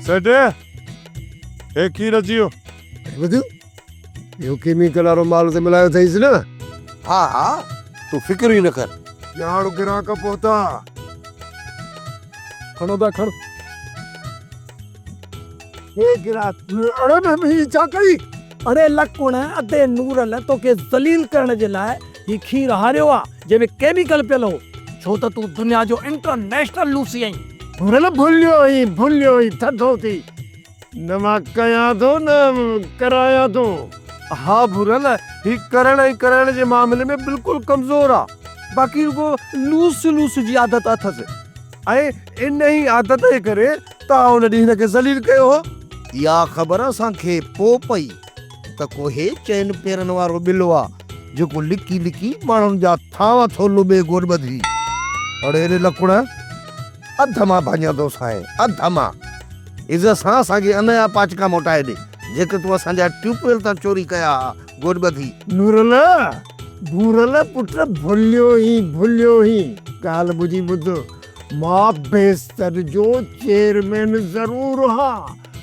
सेठ हे खीर अची वियो ॿुध इहो केमिकल वारो माल ते मिलायो अथईसि न। हा हा तूं फिक्र ई न कर। ॼाण ग्राहक पहुता खणो था खण। हे ग्राहक अरे मैं छा कई। अरे लकुण अदे नूरल तोखे ज़लील करण जे लाइ ही खीर हारियो आहे जंहिंमें केमिकल पियल हो, छो त तूं दुनिया जो इंटरनेशनल लूसी आहीं। भुरल भुलियो ई थधो थी न मां कयां थो न करायां थो। हा भुरल ही करण जे मामले में बिल्कुलु कमज़ोर आहे। बाक़ी रुगो लूस जी आदत अथसि ऐं इन ई आदत जे करे तव्हां हुन ॾींहुं हिनखे ज़लील कयो हो। इहा ख़बर असांखे पोइ पई त को हे चइनि पेरनि वारो ॿिलो आहे जेको लिकी लिकी माण्हुनि जा थांवा थो लुॿे गोरबधी। अड़े रे लकुण अध मां भाञा थो साए अध मां इज़त सां असांखे अनया पाचका मोटाए ॾे जेके तूं असांजा ट्यूबवेल तां चोरी कया गोरबधी। नूरल भूरल पुट भुलियो ई ॻाल्हि ॿुधी ॿुध मां बेस्तर जो चेयरमैन ज़रूर हा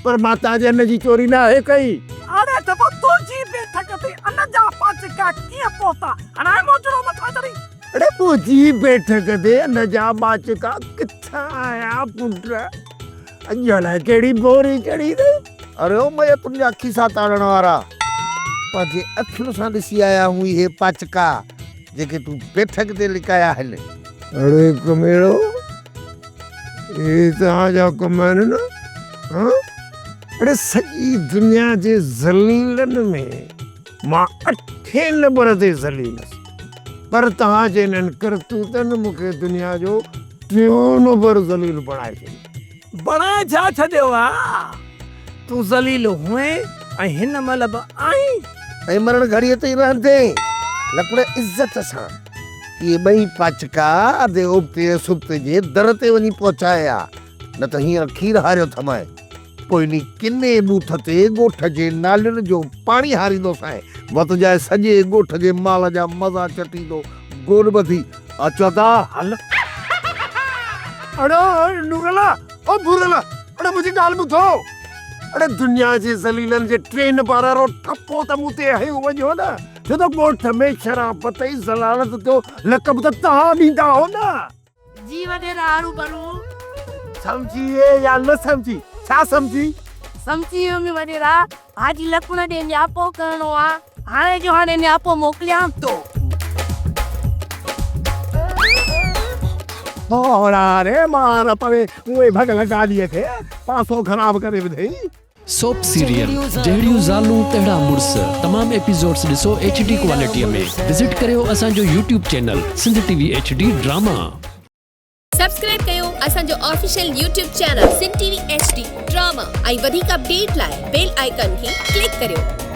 पर मां तव्हांजे अन जी चोरी न आहे कई। अरे त पोइ तुंहिंजी बैठक ते अन जा पाचका कीअं पहुता? हाणे मोजरो मथां चढ़ी। अरे मुंहिंजी बैठक ते अन जा पाचका किथां आया पुट? अॼु कहिड़ी बोरी चढ़ी अथई। अरे ओ मैं तुंहिंजा खीसा ताड़ण वारा पंहिंजे अखियुनि सां ॾिसी आया हूं इहे पाचका जेके तूं बैठक ते लिकाया आहिनि। अरे कमेड़ो ये तव्हांजा कम आहिनि न? हाँ? अरे सॼी दुनिया जे ज़लीलनि में मां 8 नंबर ते ज़लील पर तव्हांजे इन्हनि करतूतनि मूंखे दुनिया जो 3 नंबर ज़लील बणाए छॾियो। बणाए छा छॾियो आहे? तूं ज़लील हुए ऐं हिन महिल बि आहीं। ऐं मरण घड़ीअ ते ई रहंदे लकुड़ इज़त सां इहे ॿई पाचका अधे उबते सुबते जे दर ते वञी पहुचाया न त हींअर खीर हारियो थमाए पोइ इन किने बूथ ते ॻोठ जे नालियुनि जो पाणी हारींदोसांइ वतजाए सॼे ॻोठ जे माल जा मज़ा चटींदो गोरबधी। अचो था हल। अरे नूरला ओ भूरला अरे मुंहिंजी ॻाल्हि ॿुधो। अरे दुनिया जे ज़लीलनि जे 3 नंबर वारो ठपो त मूं ते हयो वञो न छो त ॻोठ में शराबत ऐं ज़लालत जो लक़ब त तव्हां ॾींदा हो न। जी वॾेरा आरू बरू समझिए या न समझी? छा समझी? समझी वियुमि वॾेरा। हाजी लकुण ॾे न्यापो करणो आहे। हाणे जो हाणे न्यापो मोकिलियां थो। होड़ा रे मार पवे उहे भगल गाॾीअ खे पासो ख़राब करे विधई। सोप सीरियल जहिड़ियूं ज़ालूं तहिड़ा मुड़ुस तमाम एपिसोड्स ॾिसो HD क्वालिटीअ में। विज़िट करियो असांजो YouTube channel Sindh TV HD drama. Subscribe कयो असांजो official YouTube channel Sindh TV HD drama ऐं वधीक अपडेट लाइ बेल आइकन खे क्लिक करियो।